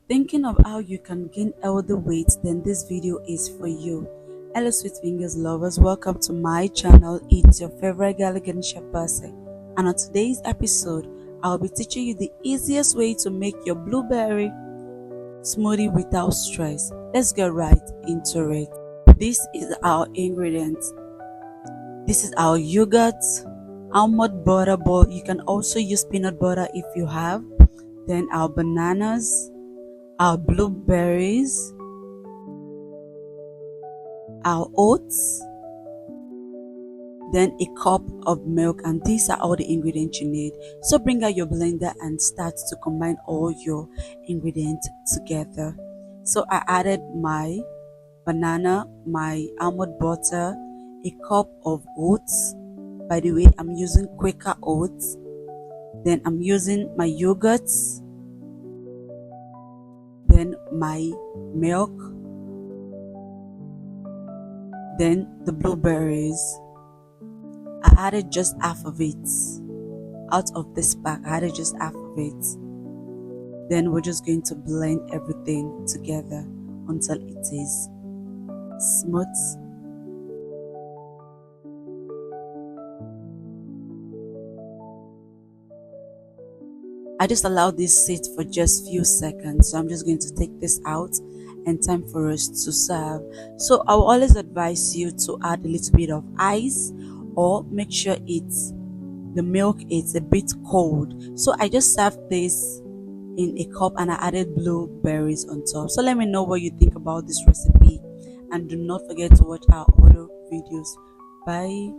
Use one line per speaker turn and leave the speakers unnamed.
Thinking of how you can gain healthy weight, then this video is for you. Hello sweet fingers lovers, welcome to my channel. It's your favorite Gallagher person, and on today's episode I'll be teaching you the easiest way to make your blueberry smoothie without stress. Let's get right into it. This is our ingredients. This is our yogurt, almond butter, but you can also use peanut butter if you have. Then our bananas, our blueberries, our oats, then a cup of milk, and these are all the ingredients you need. So bring out your blender and start to combine all your ingredients together. So I added my banana, my almond butter, a cup of oats. By the way, I'm using Quaker oats. Then I'm using my yogurts, then my milk, then the blueberries. I added just half of it. Out of this pack, I added just half of it. Then we're just going to blend everything together until it is smooth. I just allowed this sit for just few seconds, so I'm just going to take this out and time for us to serve. So I will always advise you to add a little bit of ice, or make sure the milk is a bit cold. So I just served this in a cup and I added blueberries on top. So let me know what you think about this recipe, and do not forget to watch our other videos. Bye.